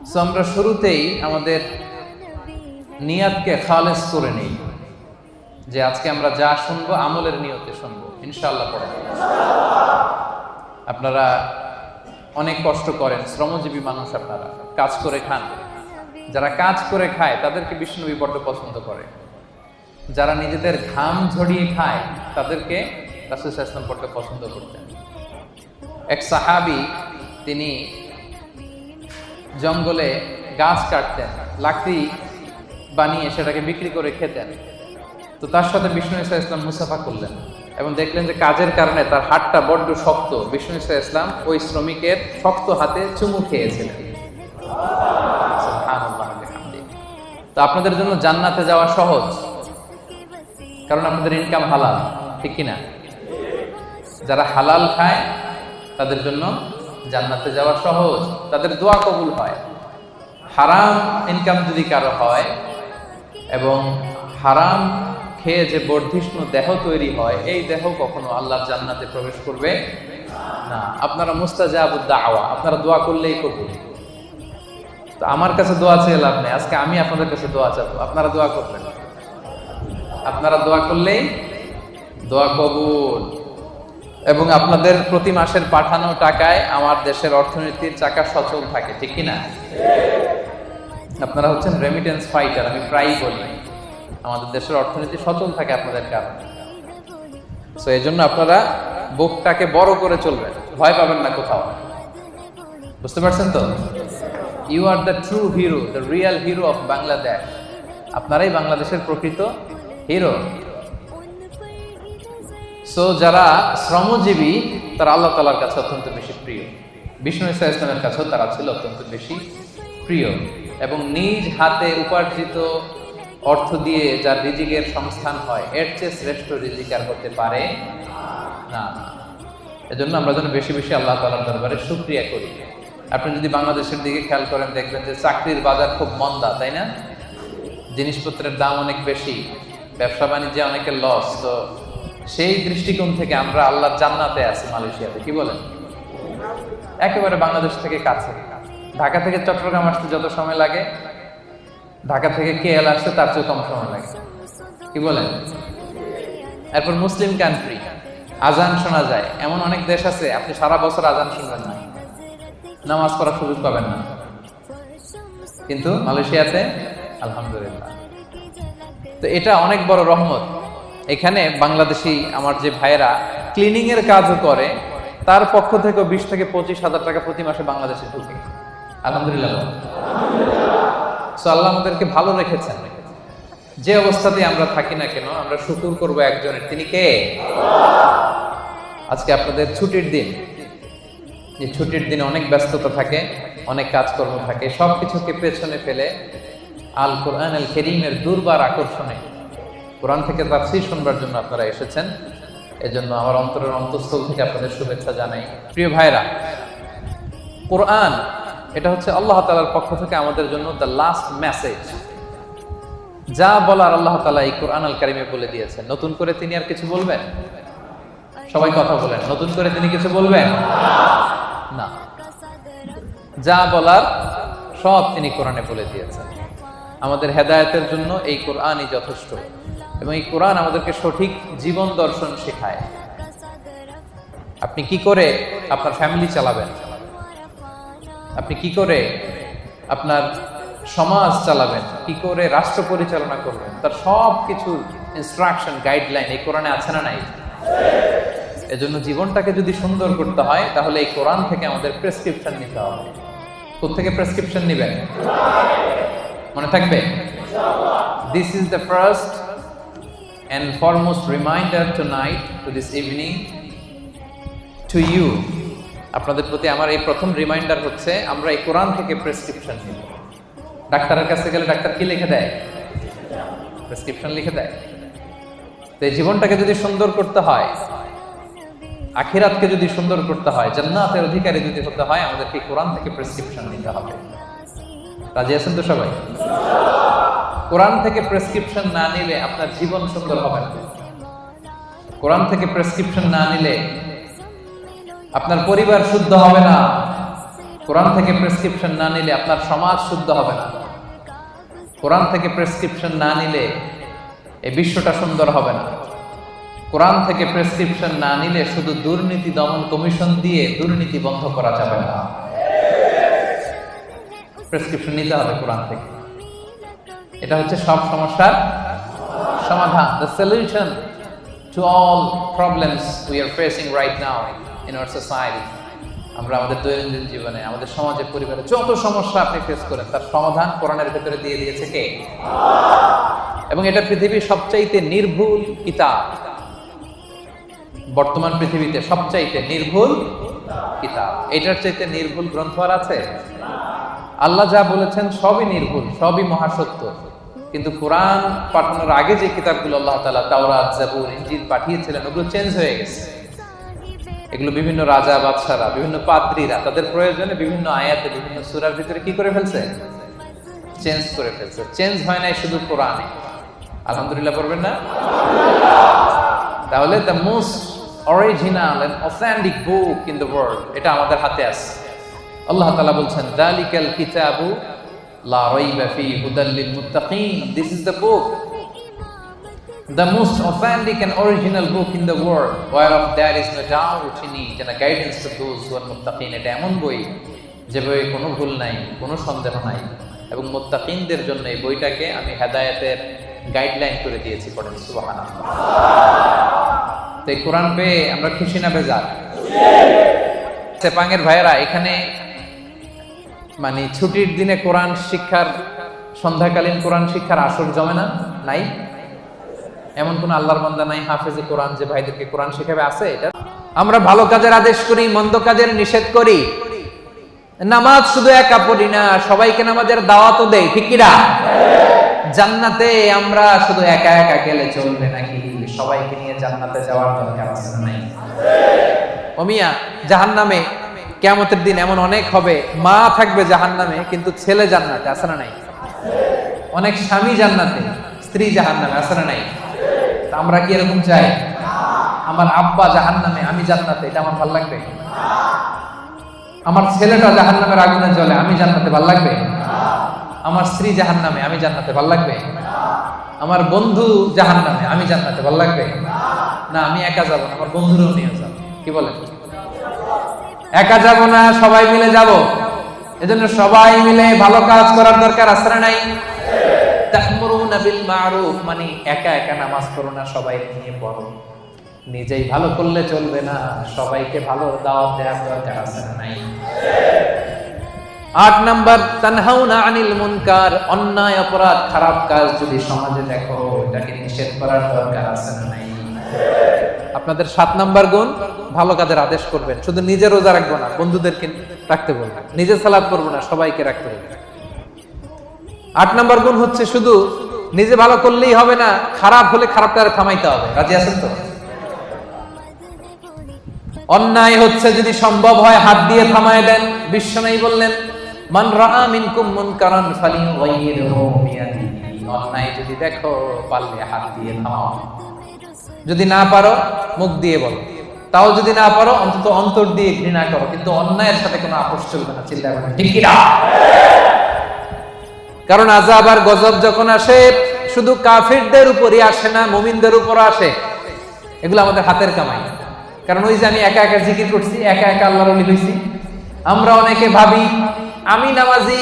So আমরা শুরুতেই আমাদের নিয়াতকে খালেস করে নেই, যে আজকে আমরা যা শুনবো আমলের নিয়তে শুনবো ইনশাআল্লাহ। পড়া আপনারা অনেক কষ্ট করেন, শ্রমজীবী মানুষ, আপনারা কাজ করে খান। যারা কাজ করে খায় তাদেরকে বিষ্ণুনবী বড্ড পছন্দ করে। যারা নিজেদের ঘাম ঝরিয়ে খায় তাদেরকে রাসূল সাল্লাল্লাহু আলাইহি ওয়াসাল্লাম বড্ড পছন্দ করতেন। এক সাহাবী, তিনি জঙ্গলে গাছ কাটতেন, লাকড়ি বানিয়ে সেটাকে বিক্রি করে খেতেন। তো তার সাথে বিষ্ণু ইসা ইসলাম মুসাফা করলেন এবং দেখলেন যে কাজের কারণে তার হাতটা বড্ড শক্ত। বিষ্ণু ইসা ইসলাম ওই শ্রমিকের শক্ত হাতে চুমু খেয়েছিলেন। তো আপনাদের জন্য জান্নাতে যাওয়া সহজ, কারণ আপনাদের ইনকাম হালাল, ঠিক কিনা? যারা হালাল খায় তাদের জন্য জান্নাতে যাওয়া সহজ, তাদের দোয়া কবুল হয়। হারাম ইনকাম যদি কারো হয় এবং হারাম খেয়ে যে বর্ধিষ্ণু দেহ তৈরি হয়, এই দেহ কখনো আল্লাহর জান্নাতে প্রবেশ করবে না। আপনারা মুস্তাজাবুদ দাওয়া, আপনারা দোয়া করলেই কবুল। তো আমার কাছে দোয়া চেয়ে লাভ নেই, আজকে আমি আপনাদের কাছে দোয়া চাবো, আপনারা দোয়া করবেন। আপনারা দোয়া করলেই দোয়া কবুল। এবং আপনাদের প্রতি মাসের পাঠানো টাকায় আমার দেশের অর্থনীতির চাকা সচল থাকে, ঠিক কিনা? আপনারা হচ্ছেন রেমিটেন্স ফাইটার। আমি প্রায়ই বলি আমাদের দেশের অর্থনীতি সচল থাকে আপনাদের কারণে। সো এই জন্য আপনারা বুকটাকে বড় করে চলবেন, ভয় পাবেন না কোথাও। বুঝতে পারছেন তো? You are the true hero, the real hero of Bangladesh. আপনারাই বাংলাদেশের প্রকৃত হিরো। সো যারা শ্রমজীবী তারা আল্লাহ তাআলার কাছে অত্যন্ত বেশি প্রিয়। বিষ্ণু ইসা ইসলামের কাছেও তারা ছিল অত্যন্ত বেশি প্রিয়। এবং নিজ হাতে উপার্জিত অর্থ দিয়ে যার রিজিকের সংস্থান হয়, এর চেয়ে শ্রেষ্ঠ রিজিক আর হতে পারে না। এজন্য আমরা যেন বেশি বেশি আল্লাহ তাআলার দরবারে শুকরিয়া করি। আপনি যদি বাংলাদেশের দিকে খেয়াল করেন, দেখবেন যে চাকরির বাজার খুব মন্দা, তাই না? জিনিসপত্রের দাম অনেক বেশি, ব্যবসা বাণিজ্যে অনেকের লস। তো সেই দৃষ্টিকোণ থেকে আমরা আল্লাহর জান্নাতে আছি মালয়েশিয়াতে, কি বলেন? একেবারে বাংলাদেশ থেকে কাছে। ঢাকা থেকে চট্টগ্রাম আসতে যত সময় লাগে, ঢাকা থেকে কেএল আসতে তার চেয়ে কম সময় লাগে, কি বলেন? এরপর মুসলিম কান্ট্রি, আজান শোনা যায়। এমন অনেক দেশ আছে আপনি সারা বছর আজান শুনবেন না, নামাজ পড়ার সুযোগ পাবেন না, কিন্তু মালয়েশিয়াতে আলহামদুলিল্লাহ। তো এটা অনেক বড় রহমত। এখানে বাংলাদেশি আমার যে ভাইয়েরা ক্লিনিং এর কাজও করে, তার পক্ষ থেকে 20 থেকে 25 হাজার টাকা প্রতি মাসে বাংলাদেশে ঢুকে। আলহামদুলিল্লাহ। সো আল্লাহ আমাদেরকে ভালো রেখেছেন। যে অবস্থাতে আমরা থাকি না কেন, আমরা শুকর করব একজনের, তিনি কে? আজকে আপনাদের ছুটির দিন। এই ছুটির দিনে অনেক ব্যস্ততা থাকে, অনেক কাজকর্ম থাকে, সবকিছুকে পেছনে ফেলে আল কোরআন আল কারীমের দুর্বার আকর্ষণে কোরআন থেকে তাফসীর শুনবার জন্য আপনারা এসেছেন। এজন্য আমার অন্তরের অন্তঃস্থল থেকে আপনাদের শুভেচ্ছা জানাই। প্রিয় ভাইরা, কোরআন এটা হচ্ছে আল্লাহ তাআলার পক্ষ থেকে আমাদের জন্য দ্য লাস্ট মেসেজ। যা বলার আল্লাহ তাআলা এই কোরআন আল কারীমে বলে দিয়েছেন। নতুন করে তিনি আর কিছু বলবেন? সবাই কথা বলেন, নতুন করে তিনি কিছু বলবেন না। যা বলার সব তিনি কোরআনে বলে দিয়েছেন। আমাদের হেদায়েতের জন্য এই কোরআনই যথেষ্ট। এবং এই কোরআন আমাদেরকে সঠিক জীবন দর্শন শেখায়। আপনি কি করে আপনার ফ্যামিলি চালাবেন, আপনি কি করে আপনার সমাজ চালাবেন, কি করে রাষ্ট্র পরিচালনা করবেন, তার সব কিছু ইনস্ট্রাকশন, গাইডলাইন এই কোরআনে আছে না নাই? এজন্য জীবনটাকে যদি সুন্দর করতে হয়, তাহলে এই কোরআন থেকে আমাদের প্রেসক্রিপশন নিতে হবে। কোত্থেকে প্রেসক্রিপশন নেবেন? মনে থাকবে? This is the first and foremost reminder tonight, to this evening, to you. আপনাদের প্রতি আমার এই প্রথম রিমাইন্ডার হচ্ছে, আমরা এই কোরআন থেকে প্রেসক্রিপশন নিব। ডাক্তারের কাছে গেলে ডাক্তার কি লিখে দেয়? প্রেসক্রিপশন লিখে দেয়। তো এই জীবনটাকে যদি সুন্দর করতে হয়, আখিরাতকে যদি সুন্দর করতে হয়, জান্নাতের অধিকারী যদি হতে হয়, আমাদেরকে কোরআন থেকে প্রেসক্রিপশন নিতে হবে। রাজি আছেন তো সবাই? কোরআন থেকে প্রেসক্রিপশন না নিলে আপনার জীবন সুন্দর হবে না। কোরআন থেকে প্রেসক্রিপশন না নিলে আপনার পরিবার শুদ্ধ হবে না। কোরআন থেকে প্রেসক্রিপশন না নিলে আপনার সমাজ শুদ্ধ হবে না। কোরআন থেকে প্রেসক্রিপশন না নিলে এই বিশ্বটা সুন্দর হবে না। কোরআন থেকে প্রেসক্রিপশন না নিলে শুধু দুর্নীতি দমন কমিশন দিয়ে দুর্নীতি বন্ধ করা যাবে না। প্রেসক্রিপশন নিতে হবে কোরআন থেকে। এটা হচ্ছে সব সমস্যার সমাধান, the solution to all problems we are facing right now in our society. আমরা আমাদের দৈনন্দিন জীবনে, আমাদের সমাজে, পরিবারে যত সমস্যা আপনি ফেস করেন তার সমাধান কোরআনের ভেতরে দিয়ে দিয়েছে কে? এবং এটা পৃথিবীর সবচাইতে নির্ভুল কিতাব। বর্তমান পৃথিবীতে সবচাইতে নির্ভুল কিতাব। এটার চাইতে নির্ভুল গ্রন্থ আর আছে? আল্লাহ যা বলেছেন সবই নির্ভুল, সবই মহাসত্য। কিন্তু কোরআন পাঠানোর আগে যে কিতাবগুলো আল্লাহ তাআলা তাওরাত, জাবুর, ইনজিল পাঠিয়েছিলেন ওগুলো চেঞ্জ হয়ে গেছে। এগুলো বিভিন্ন রাজা বাদশারা, বিভিন্ন পাদ্রীরা তাদের প্রয়োজনে বিভিন্ন আয়াতে, বিভিন্ন সূরার ভিতরে কি করে ফেলছে? চেঞ্জ করে ফেলছে। চেঞ্জ হয় নাই শুধু কোরআনে। আলহামদুলিল্লাহ পড়বেন না? তাহলে the most original and authentic book in the world এটা আমাদের হাতে আছে। আল্লাহ তাআলা বলছেন যালিকাল কিতাবু লা রাইবা ফি হুদাল লিল মুত্তাকিন। This is the book, the most authentic and original book in the world, whereof there is no doubt in it, and a guidance to those who are muttaqin. এটা এমন বই যে বই কোনো ভুল নাই, কোনো সন্দেহ নাই, এবং মুত্তাকিনদের জন্য এই বইটাকে আমি হেদায়েতের গাইডলাইন করে দিয়েছি। পড়েন সুবহানাল্লাহ। তো এই কোরআন পেয়ে আমরা খুশি না বেজার? সেপাঙ্গের ভাইয়েরা, এখানে মানে ছুটির দিনে কোরআন শিক্ষার, সন্ধ্যাকালীন কোরআন শিক্ষার আসর জমে না? নাই? এমন কোন আল্লাহর বান্দা নাই হাফেজে কোরআন যে ভাইদেরকে কোরআন শেখাবে? আছে? এটা আমরা ভালো কাজের আদেশ করি, মন্দ কাজের নিষেধ করি। নামাজ শুধু একা পড়ি না, সবাইকে নামাজের দাওয়াতও দেই, ঠিক কি না? জান্নাতে আমরা শুধু একা একা গেলে চলবে নাকি? সবাইকে নিয়ে জান্নাতে যাওয়ার দরকার আছে না নাই? ও মিয়া, জাহান্নামে কিয়ামতের দিন এমন অনেক হবে, মা থাকবে জাহান্নামে কিন্তু ছেলে জান্নাতে, আছে না নাই? অনেক স্বামী জান্নাতে, স্ত্রী জাহান্নামে, আছে না নাই? আমরা কি এরকম চাই? আমার আব্বা জাহান্নামে, আমি জান্নাতে, এটা আমার ভালো লাগবে? আমার ছেলেটা জাহান্নামের আগুনে জ্বলে, আমি জান্নাতে, ভালো লাগবে? আমার স্ত্রী জাহান্নামে, আমি জান্নাতে, ভালো লাগবে? আমার বন্ধু জাহান্নামে, আমি জান্নাতে, ভালো লাগবে? না, আমি একা যাব না, আমার বন্ধুরাও নিয়ে যাব। কি বলেন? একা যাব না, সবাই মিলে যাব। এজন্য সবাই মিলে ভালো কাজ করার দরকার আছে না নাই? তা'মুরুনা বিল মা'রুফ মানে একা একা নামাজ পড়ো না, সবাই নিয়ে পড়ো। নিজেই ভালো করলে চলবে না, সবাইকে ভালো দাওয়াত দেওয়ার দরকার আছে না নাই? 8 নাম্বার, তানহাউনা আনিল মুনকার, অন্যায় অপরাধ খারাপ কাজ যদি সমাজে দেখো এটাকে নিষেধ করার দরকার আছে না নাই? আপনাদের 7 নাম্বার গুণ, ভালো কাজের আদেশ করবেন। শুধু নিজে রোজা রাখবো না, বন্ধুদেরকে রাখতে বলবেন। নিজে সালাত করবো না, সবাইকে রাখতে বলবেন। 8 নাম্বার গুণ হচ্ছে শুধু নিজে ভালো করলেই হবে না, খারাপ হলে খারাপটা থামাইতে হবে। রাজি আছেন তো? অন্যায় হচ্ছে যদি সম্ভব হয় হাত দিয়ে থামায় দেন। বিশ্বনবী বললেন মান রাআ মিনকুম মুনকারান ফালিয়ুগাইয়িরহু বিয়াদিহি। অন্যায় যদি দেখো পারলে হাত দিয়ে থামাও, যদি না পারো মুখ দিয়ে বলো, তাও যদি না পারো অন্তত অন্তর দিয়ে ঘৃণা করো, কিন্তু অন্যায়ের সাথে কোনো আপোষ চলবে না। চিল্লায় বলেন ঠিক কি না? কারণ আযাব আর গজব যখন আসে শুধু কাফিরদের উপরই আসে না, মুমিনদের উপরও আসে। এগুলো আমাদের হাতের কামাই। কারণ ওই যে আমি একা একা জিকির করছি, একা একা আল্লাহর ওলি হইছি। আমরা অনেকে ভাবি আমি নামাজি,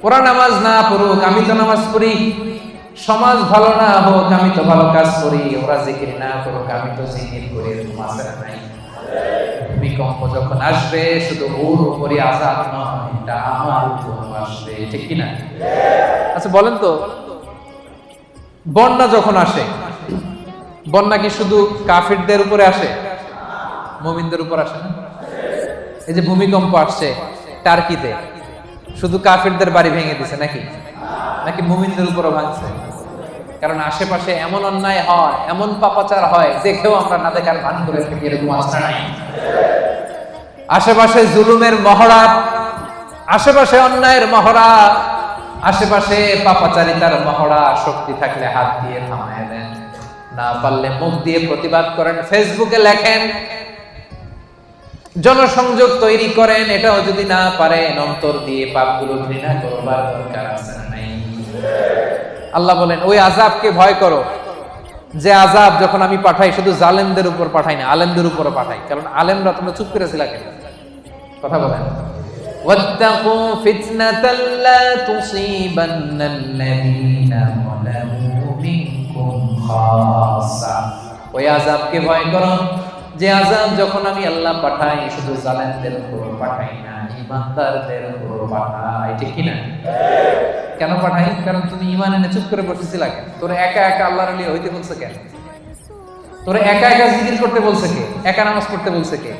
ওরা নামাজ না পড়ুক আমি তো নামাজ পড়ি, সমাজ ভালো না হোক আমি তো ভালো কাজ করি, ওরা জিকির না করুক আমি তো জিকির করি। এরকম আছে না নাই? ভূমিকম্প যখন আসবে শুধু ওর উপরই আযাব নয়, এটা আমার উপরও আসবে, ঠিক কি না? আচ্ছা বলেন তো, বন্যা যখন আসে, বন্যা কি শুধু কাফিরদের উপরে আসে? মুমিনদের উপর আসে না? এই যে ভূমিকম্প আসছে টার্কিতে, শুধু কাফিরদের বাড়ি ভেঙে দিছে নাকি? নাকি মুমিনদের উপরও ভাঙছে? কারণ আশেপাশে এমন অন্যায় হয়, এমন পাপাচার হয়, দেখেও আমরা না দেখার ভান করে থাকি। এরকম আছে নাই? আশেপাশে জুলুমের মহড়া, আশেপাশে অন্যায়ের মহড়া, আশেপাশে পাপাচারিতার মহড়া। শক্তি থাকলে হাত দিয়ে থামায় দেন, না পারলে মুখ দিয়ে প্রতিবাদ করেন, ফেসবুকে লেখেন। জনসংযোগ তৈরি করেন, এটাও যদি না পারেন অন্তর দিয়ে পাপগুলো ঘৃণা করবার দরকার আছে না নাই? আল্লাহ বলেন ওই আযাবকে ভয় করো যে আযাব যখন আমি পাঠাই শুধু জালেমদের উপর পাঠাই না, আলেমদের উপর পাঠাই। কারণ আলেমরা তোমরা চুপ করেছিলা কেন? কথা বলেন। ওয়াত্তাকু ফিতনাতাল লা তুসিবান্নাল্লাযীনা যালামু মিনকুম খাসসা। ওই আযাবকে ভয় করো যে আযাব যখন আমি আল্লাহ পাঠাই শুধু জালেমদের উপর পাঠাই না, ঈমানদারদের উপর পাঠাই। ঠিক কি না? কেন পাঠাই? কারণ তুমি ঈমান এনে চুপ করে বসেছিলা কেন? তোরে একা একা আল্লাহর ওলি হইতে বলছে কেন? তোরে একা একা জিকির করতে বলছে কে? একা নামাজ পড়তে বলছে কে?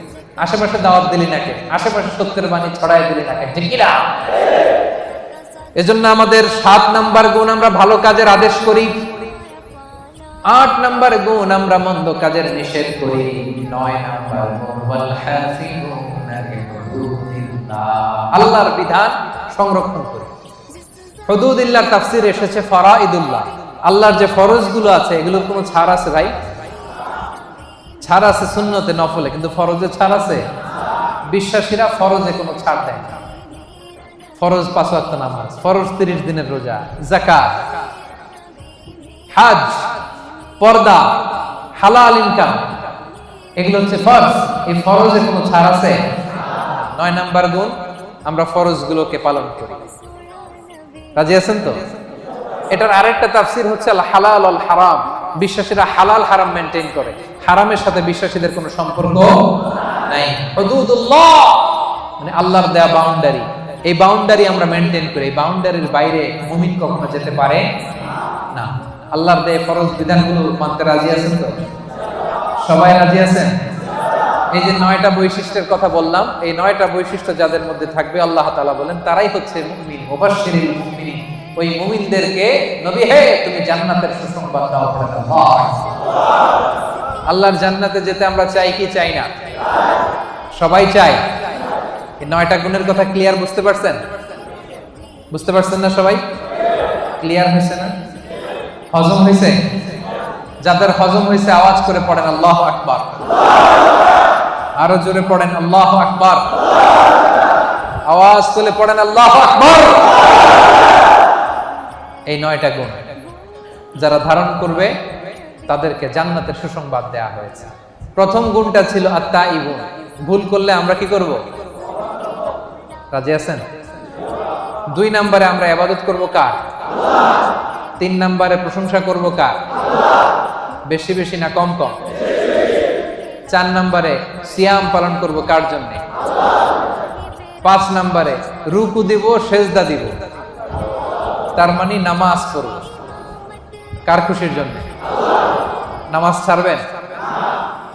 আশেপাশে দাওয়াত দিলি না কে? আশেপাশে সত্যের বাণী ছড়াই দিলি না কে? ঠিক কি না? এজন্য আমাদের ৭ নাম্বার গুণ আমরা ভালো কাজের আদেশ করি, ৮ নাম্বার গুণ আমরা মন্দ কাজের নিষেধ করি, ৯ নাম্বার গুণ ওয়াল হাফিজুনা লিহুদুদিল্লাহ, আল্লাহর বিধান সংরক্ষণ করি। হুদুদিল্লাহর তাফসীরে এসেছে ফরাইদুল্লাহ, আল্লাহর যে ফরজগুলো আছে এগুলোর কোনো ছাড় আছে ভাই? ছাড় আছে সুন্নতে নফলে, কিন্তু ফরজে ছাড় আছে? বিশ্বাসীরা ফরজে কোনো ছাড় দেয় না। ফরজ ৫ ওয়াক্ত নামাজ, ফরজ ৩০ দিনের রোজা, যাকাত, হজ, পর্দা, হালাল ইনকাম, এগুলো হচ্ছে ফরজ। এই ফরজে কোনো ছাড় আছে? ৯ নাম্বার গুণ আমরা ফরজগুলোকে পালন করি। রাজি আছেন তো? এটার আরেকটা তাফসীর হচ্ছে আল হালাল আল হারাম, বিশ্বাসীরা হালাল হারাম মেইনটেইন করে, হারামের সাথে বিশ্বাসীদের কোনো সম্পর্ক নাই। হুদুদুল্লাহ মানে আল্লাহর দেয়া বাউন্ডারি, এই বাউন্ডারি আমরা মেইনটেইন করি। এই বাউন্ডারির বাইরে মুমিন কখনো যেতে পারে না। আল্লাহর দেয়া ফরজ বিধানগুলো মানতে রাজি আছেন তো? সবাই রাজি আছেন? এই যে ৯টা বৈশিষ্ট্যের কথা বললাম, এই 9টা বৈশিষ্ট্য যাদের মধ্যে থাকবে আল্লাহ তাআলা বলেন তারাই হচ্ছে মুমিন। মুবাশশিরিল মুমিনিন, ওই মুমিনদেরকে নবী হে তুমি জান্নাতের সুসংবাদ দাও। আল্লাহর জান্নাতে যেতে আমরা চাই কি চাই না? সবাই চাই। এই 9টা গুণের কথা ক্লিয়ার বুঝতে পারছেন? বুঝতে পারছেন না সবাই? ক্লিয়ার হয়েছে না? হজম হয়েছে? যাদের হজম হয়েছে আওয়াজ করে পড়েন আল্লাহু আকবার। আরো জোরে পড়েন আল্লাহু আকবার। আওয়াজ তুলে পড়েন আল্লাহু আকবার। এই 9টা গুণ যারা ধারণ করবে তাদেরকে জান্নাতের সুসংবাদ দেয়া হয়েছে। প্রথম গুণটা ছিল আত-তাইবুন, ভুল করলে আমরা কি করব? রাজি আছেন? 2 নম্বরে আমরা ইবাদত করব কার? আল্লাহ। 3 নম্বরে প্রশংসা করব কার? আল্লাহ। বেশি বেশি না কম কম? 4 নম্বরে সিয়াম পালন করব কার জন্য? আল্লাহ। 5 নম্বরে রুকু দিব, সেজদা দিব, তার মানে নামাজ পড়ব কার খুশির জন্য? আল্লাহ। নামাজ ছাড়বেন?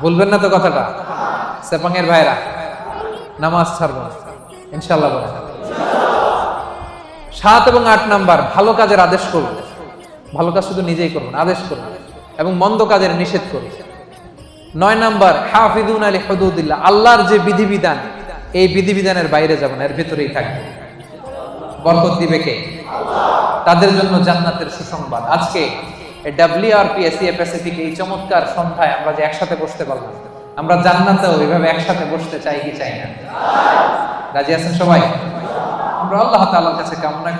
বলবেন না তো কথাটা? সেপাঙের ভাইরা নামাজ ছাড়ব ইনশাআল্লাহ বলেন। 7 এবং 8 নাম্বার ভালো কাজের আদেশ করব, ভালো কাজ শুধু নিজেই করব না, আদেশ করব, এবং মন্দ কাজের নিষেধ করব। 9 নাম্বার হাফিজুনা লিহুদুদিল্লাহ, আল্লাহর যে বিধিবিধান এই বিধিবিধানের বাইরে যাব না, এর ভিতরেই থাকবে। বরকত দিবে কে? আল্লাহ। তাদের জন্য জান্নাতের সুসংবাদ। আজকে WRP এশিয়া প্যাসিফিক এই চমৎকার সন্ধ্যায় আমরা যে একসাথে বসতে পারলাম, আমরা জান্নাতেও এইভাবে একসাথে বসতে চাই কি চাই না? রাজি আছেন সবাই? আমরা আল্লাহ তাআলার কাছে কামনা